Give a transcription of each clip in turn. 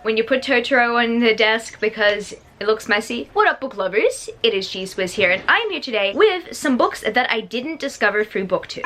when you put Totoro on the desk because it looks messy. What up, book lovers? It is GSwiz here, and I'm here today with some books that I didn't discover through Booktube.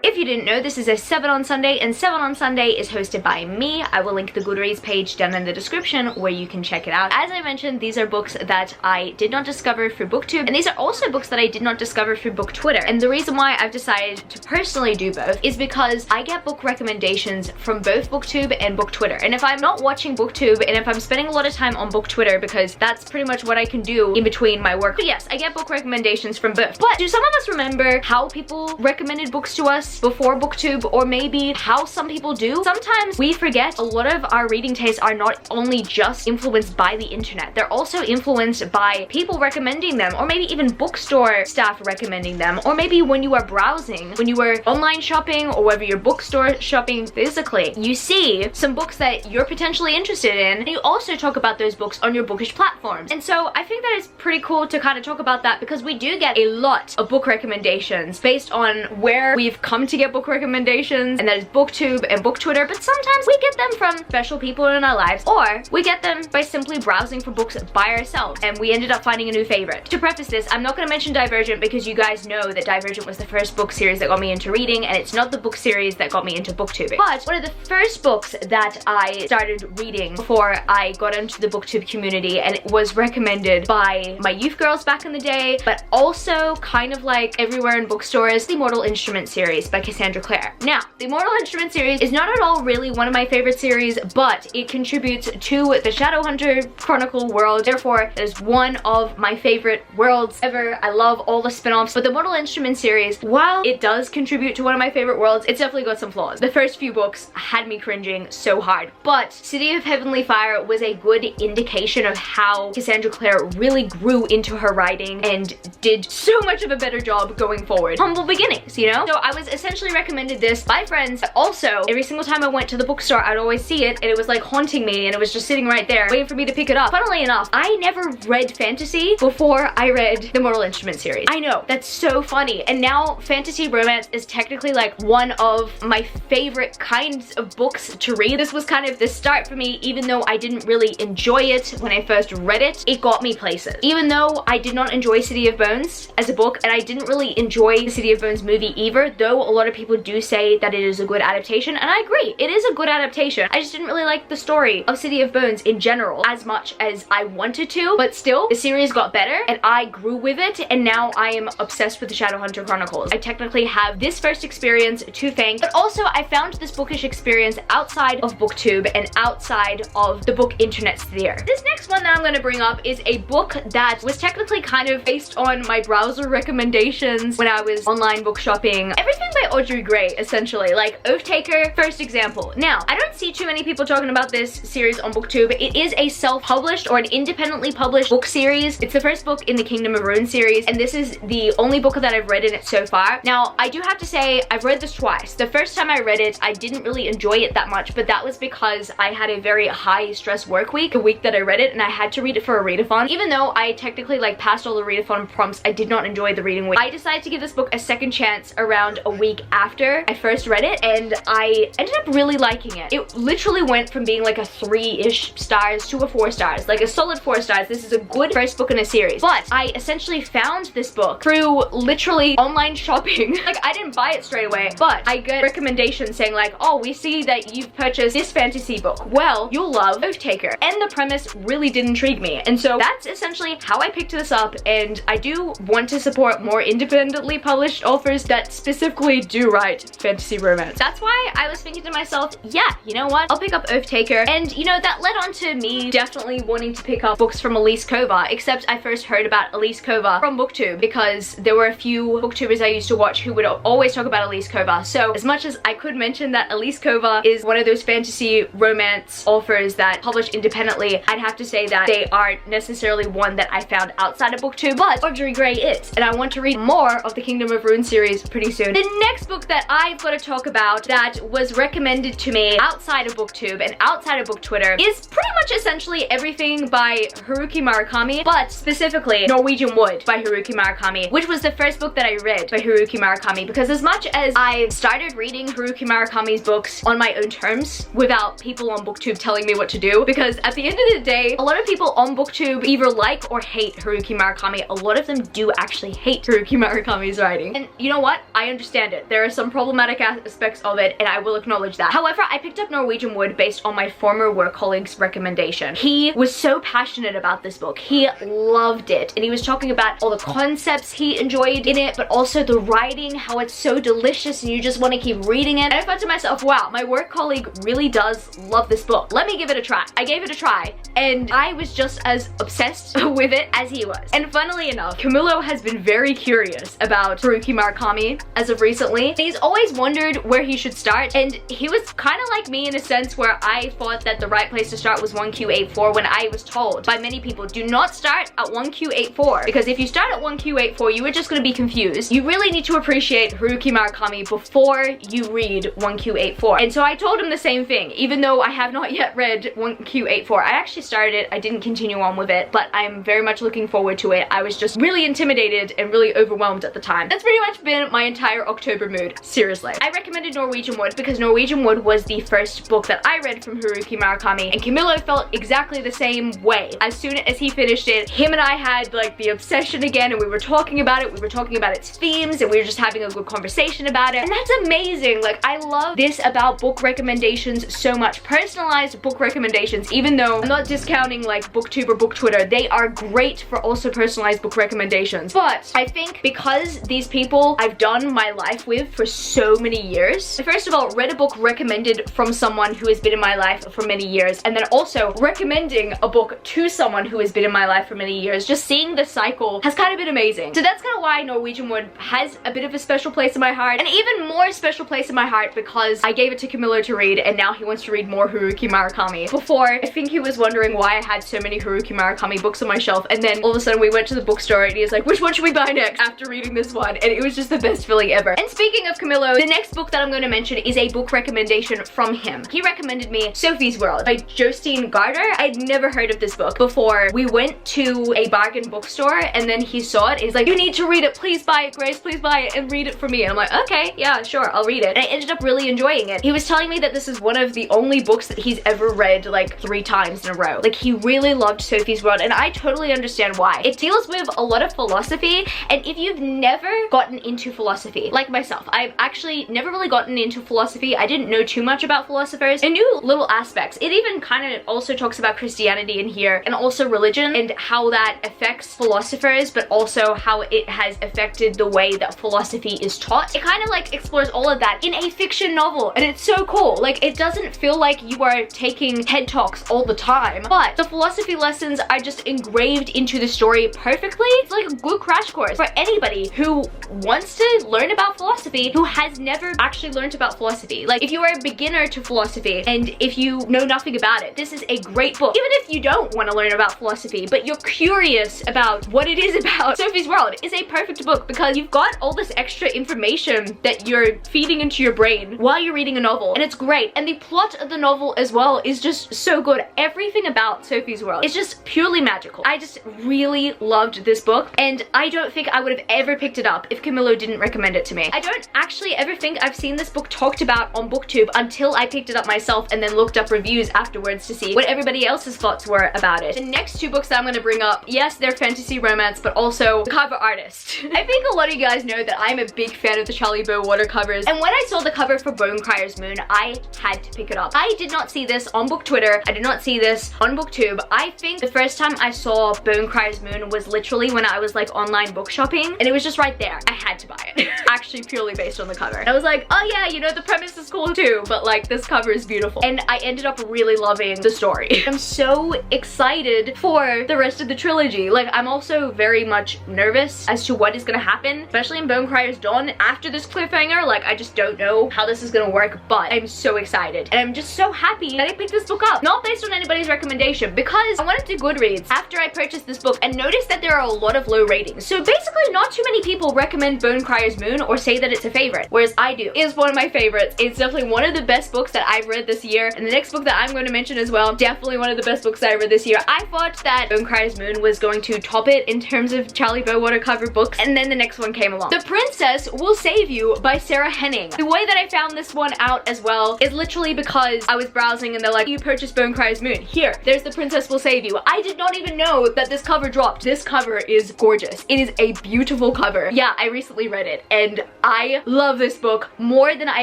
If you didn't know, this is a 7 on Sunday, and 7 on Sunday is hosted by me. I will link the GOODREADS page down in the description where you can check it out. As I mentioned, these are books that I did not discover through Booktube, and these are also books that I did not discover through BookTwitter. And the reason why I've decided to personally do both is because I get book recommendations from both BookTube and BookTwitter. And if I'm not watching BookTube, and if I'm spending a lot of time on BookTwitter, because that's pretty much what I can do in between my work. But yes, I get book recommendations from both. But do some of us remember how people recommended books to us before BookTube, or maybe how some people do? Sometimes we forget a lot of our reading tastes are not only just influenced by the internet, they're also influenced by people recommending them, or maybe even bookstore staff recommending them, or maybe when you are browsing, when you are online shopping, or whether you're bookstore shopping physically, you see some books that you're potentially interested in, and you also talk about those books on your bookish platforms. And so I think that it's pretty cool to kind of talk about that, because we do get a lot of book recommendations based on where we've come to get book recommendations, and that is BookTube and BookTwitter. But sometimes we get them from special people in our lives, or we get them by simply browsing for books by ourselves, and we ended up finding a new favorite. To preface this, I'm not going to mention Divergent, because you guys know that Divergent was the first book series that got me into reading, and it's not the book series that got me into booktubing. But one of the first books that I started reading before I got into the booktube community, and it was recommended by my youth girls back in the day, but also kind of like everywhere in bookstores, the Mortal Instruments series by Cassandra Clare. Now, the Mortal Instruments series is not at all really one of my favorite series, but it contributes to the Shadowhunter Chronicle world. Therefore, it is one of my favorite worlds ever. I love all the spin-offs, but the Mortal Instruments series, while it does contribute to one of my favorite worlds, it's definitely got some flaws. The first few books had me cringing so hard, but City of Heavenly Fire was a good indication of how Cassandra Clare really grew into her writing and did so much of a better job going forward. Humble beginnings, you know? So I was essentially recommended this by friends. Also, every single time I went to the bookstore, I'd always see it, and it was like haunting me, and it was just sitting right there waiting for me to pick it up. Funnily enough, I never read fantasy before I read the Mortal Instruments series. I know, that's so funny. And now fantasy romance is technically like one of my favorite kinds of books to read. This was kind of the start for me. Even though I didn't really enjoy it when I first read it, it got me places. Even though I did not enjoy City of Bones as a book, and I didn't really enjoy the City of Bones movie either, though a lot of people do say that it is a good adaptation, and I agree, it is a good adaptation. I just didn't really like the story of City of Bones in general as much as I wanted to, but still, the series got better, and I grew with it, and now I am obsessed with the Shadowhunter Chronicles. I technically have this first experience to thank, but also I found this bookish experience outside of BookTube and outside of the book internet sphere. This next one that I'm going to bring up is a book that was technically kind of based on my browser recommendations when I was online book shopping. Everything by Audrey Gray, essentially, like Oathtaker, first example. Now, I don't see too many people talking about this series on BookTube. It is a self-published or an independently published book series. It's the first book in the Kingdom of Ruin series, and this is the only book that I've read in it so far. Now, I do have to say, I've read this twice. The first time I read it, I didn't really enjoy it that much, but that was because I had a very high stress work week, the week that I read it, and I had to read it for a readathon. Even though I technically like passed all the readathon prompts, I did not enjoy the reading week. I decided to give this book a second chance around a week after I first read it, and I ended up really liking it. It literally went from being like a 3-ish stars to a 4 stars, like a solid 4 stars. This is a good first book in a series. But I essentially found this book through literally online shopping. Like, I didn't buy it straight away, but I get recommendations saying like, oh, we see that you've purchased this fantasy book. Well, you'll love Oathtaker. And the premise really did intrigue me. And so that's essentially how I picked this up, and I do want to support more independently published authors that specifically do write fantasy romance. That's why I was thinking to myself, yeah, you know what? I'll pick up Oathtaker. And you know, that led on to me definitely wanting to pick up books from Elise Kova, except I first heard about Elise Kova from BookTube because there were a few booktubers I used to watch who would always talk about Elise Kova. So as much as I could mention that Elise Kova is one of those fantasy romance authors that publish independently, I'd have to say that they aren't necessarily one that I found outside of BookTube, but Audrey Gray is, and I want to read more of the Kingdom of Ruin series pretty soon. The next next book that I've got to talk about that was recommended to me outside of Booktube and outside of Book Twitter is pretty much essentially everything by Haruki Murakami, but specifically Norwegian Wood by Haruki Murakami, which was the first book that I read by Haruki Murakami, because as much as I started reading Haruki Murakami's books on my own terms without people on Booktube telling me what to do, because at the end of the day, a lot of people on Booktube either like or hate Haruki Murakami. A lot of them do actually hate Haruki Murakami's writing. And you know what? I understand it. There are some problematic aspects of it, and I will acknowledge that. However, I picked up Norwegian Wood based on my former work colleague's recommendation. He was so passionate about this book. He loved it, and he was talking about all the concepts he enjoyed in it, but also the writing, how it's so delicious and you just want to keep reading it. And I thought to myself, wow, my work colleague really does love this book. Let me give it a try. I gave it a try, and I was just as obsessed with it as he was. And funnily enough, Camilo has been very curious about Haruki Murakami as of recently. He's always wondered where he should start, and he was kind of like me in a sense where I thought that the right place to start was 1Q84 when I was told by many people, do not start at 1Q84, because if you start at 1Q84, you are just going to be confused. You really need to appreciate Haruki Murakami before you read 1Q84. And so I told him the same thing, even though I have not yet read 1Q84. I actually started it, I didn't continue on with it, but I'm very much looking forward to it. I was just really intimidated and really overwhelmed at the time. That's pretty much been my entire October mood, seriously. I recommended Norwegian Wood because Norwegian Wood was the first book that I read from Haruki Murakami, and Camilo felt exactly the same way. As soon as he finished it, him and I had like the obsession again, and we were talking about it, we were talking about its themes, and we were just having a good conversation about it, and that's amazing. Like, I love this about book recommendations so much. Personalized book recommendations, even though I'm not discounting like Booktube or Book Twitter, they are great for also personalized book recommendations. But I think because these people I've done my life with for so many years, I first of all read a book recommended from someone who has been in my life for many years, and then also recommending a book to someone who has been in my life for many years, just seeing the cycle has kind of been amazing. So that's kind of why Norwegian Wood has a bit of a special place in my heart, and even more special place in my heart because I gave it to Camilo to read, and now he wants to read more Haruki Murakami. Before, I think he was wondering why I had so many Haruki Murakami books on my shelf, and then all of a sudden we went to the bookstore and he was like, which one should we buy next after reading this one? And it was just the best feeling ever. And speaking of Camilo, the next book that I'm going to mention is a book recommendation from him. He recommended me Sophies World by Justine Garter. I'd never heard of this book before. We went to a bargain bookstore and then he saw it. He's like, you need to read it. Please buy it, Grace. Please buy it and read it for me. And I'm like, okay, yeah, sure, I'll read it. And I ended up really enjoying it. He was telling me that this is one of the only books that he's ever read like 3 times in a row. Like, he really loved Sophies World, and I totally understand why. It deals with a lot of philosophy, and if you've never gotten into philosophy, like myself, I've actually never really gotten into philosophy. I didn't know too much about philosophers. I knew little aspects. It even kind of also talks about Christianity in here, and also religion, and how that affects philosophers, but also how it has affected the way that philosophy is taught. It kind of like explores all of that in a fiction novel, and it's so cool. Like, it doesn't feel like you are taking TED Talks all the time, but the philosophy lessons are just engraved into the story perfectly. It's like a good crash course for anybody who wants to learn about philosophy, who has never actually learned about philosophy. Like, if you are a beginner to philosophy and if you know nothing about it, this is a great book. Even if you don't want to learn about philosophy, but you're curious about what it is about, Sophies World is a perfect book because you've got all this extra information that you're feeding into your brain while you're reading a novel, and it's great. And the plot of the novel as well is just so good. Everything about Sophies World is just purely magical. I just really loved this book, and I don't think I would have ever picked it up if Camilo didn't recommend it to me. I don't actually ever think I've seen this book talked about on Booktube until I picked it up myself and then looked up reviews afterwards to see what everybody else's thoughts were about it. The next 2 books that I'm going to bring up, yes, they're fantasy romance, but also the cover artist. I think a lot of you guys know that I'm a big fan of the Charlie Bow water covers, and when I saw the cover for Bonecryer's Moon, I had to pick it up. I did not see this on Book Twitter. I did not see this on Booktube. I think the first time I saw Bonecryer's Moon was literally when I was like online book shopping, and it was just right there. I had to buy it. Actually, purely based on the cover. And I was like, oh yeah, you know, the premise is cool too, but like, this cover is beautiful. And I ended up really loving the story. I'm so excited for the rest of the trilogy. Like, I'm also very much nervous as to what is gonna happen, especially in Bonecryer's Dawn after this cliffhanger. Like, I just don't know how this is gonna work, but I'm so excited. And I'm just so happy that I picked this book up. Not based on anybody's recommendation, because I went to Goodreads after I purchased this book and noticed that there are a lot of low ratings. So basically, not too many people recommend Bonecryer's Moon or say that that it's a favorite, whereas I do. It is one of my favorites. It's definitely one of the best books that I've read this year, and the next book that I'm going to mention as well, definitely one of the best books that I read this year. I thought that Bone Cries Moon was going to top it in terms of Charlie Bowater cover books, and then the next one came along. The Princess Will Save You by Sarah Henning. The way that I found this one out as well is literally because I was browsing and they're like, you purchased Bone Cries Moon. Here, there's The Princess Will Save You. I did not even know that this cover dropped. This cover is gorgeous. It is a beautiful cover. Yeah, I recently read it and I love this book more than I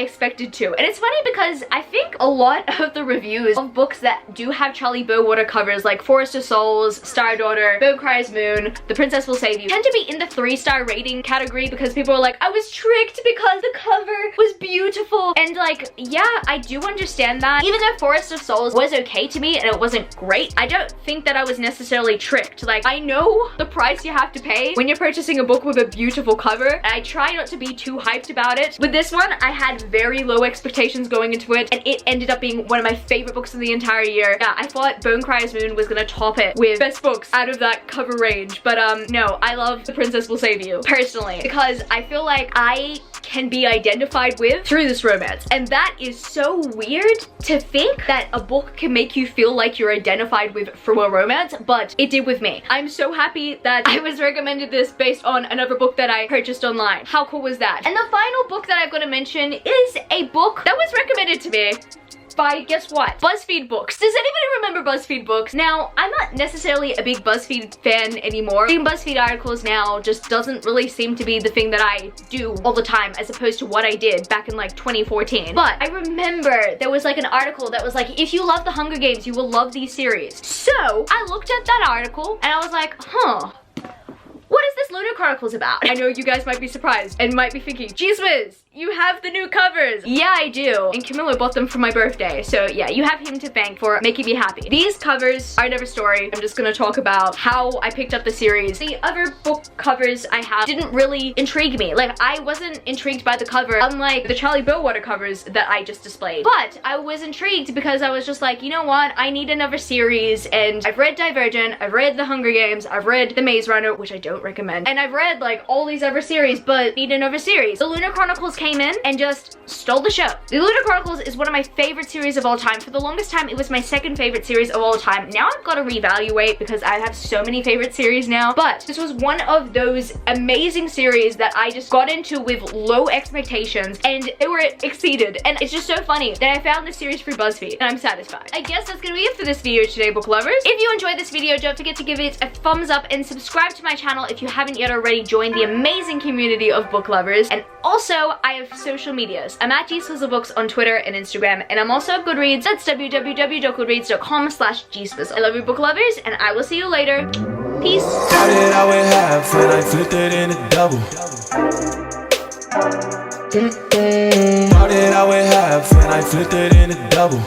expected to. And it's funny because I think a lot of the reviews of books that do have Charlie Bowater covers like Forest of Souls, Star Daughter, Bone Cries Moon, The Princess Will Save You tend to be in the 3-star rating category because people are like, I was tricked because the cover was beautiful. And like, yeah, I do understand that. Even though Forest of Souls was okay to me and it wasn't great, I don't think that I was necessarily tricked. Like, I know the price you have to pay when you're purchasing a book with a beautiful cover, and I try not to be too hyped about it. With this one, I had very low expectations going into it, and it ended up being one of my favorite books of the entire year. Yeah, I thought Bone Cries Moon was gonna top it with best books out of that cover range, but no, I love The Princess Will Save You, personally, because I feel like I can be identified with through this romance. And that is so weird to think that a book can make you feel like you're identified with through a romance, but it did with me. I'm so happy that I was recommended this based on another book that I purchased online. How cool was that? And the final book that I'm gonna mention is a book that was recommended to me by, guess what? BuzzFeed Books. Does anybody remember BuzzFeed Books? Now, I'm not necessarily a big BuzzFeed fan anymore. Reading BuzzFeed articles now just doesn't really seem to be the thing that I do all the time as opposed to what I did back in like 2014. But I remember there was like an article that was like, if you love the Hunger Games, you will love these series. So I looked at that article and I was like, huh, what is this Lunar Chronicles about? I know you guys might be surprised and might be thinking, geez whiz, you have the new covers. Yeah, I do. And Camilla bought them for my birthday. So yeah, you have him to thank for making me happy. These covers are another story. I'm just gonna talk about how I picked up the series. The other book covers I have didn't really intrigue me. Like, I wasn't intrigued by the cover, unlike the Charlie Bowater covers that I just displayed. But I was intrigued because I was just like, you know what? I need another series. And I've read Divergent, I've read The Hunger Games, I've read The Maze Runner, which I don't recommend. And I've read like all these other series, but need another series. The Lunar Chronicles came in and just stole the show. The Lunar Chronicles is one of my favorite series of all time. For the longest time, it was my second favorite series of all time. Now I've got to reevaluate because I have so many favorite series now. But this was one of those amazing series that I just got into with low expectations and they were exceeded. And it's just so funny that I found this series through BuzzFeed and I'm satisfied. I guess that's gonna be it for this video today, book lovers. If you enjoyed this video, don't forget to give it a thumbs up and subscribe to my channel if you haven't yet already. Join the amazing community of book lovers. And also, I have social medias. I'm at gswizzelbooks on Twitter and Instagram, and I'm also at Goodreads. That's www.goodreads.com/gswizzle. I love you, book lovers, and I will see you later. Peace. Started out with half and I flipped it into double. Started out with half and I flipped it into double.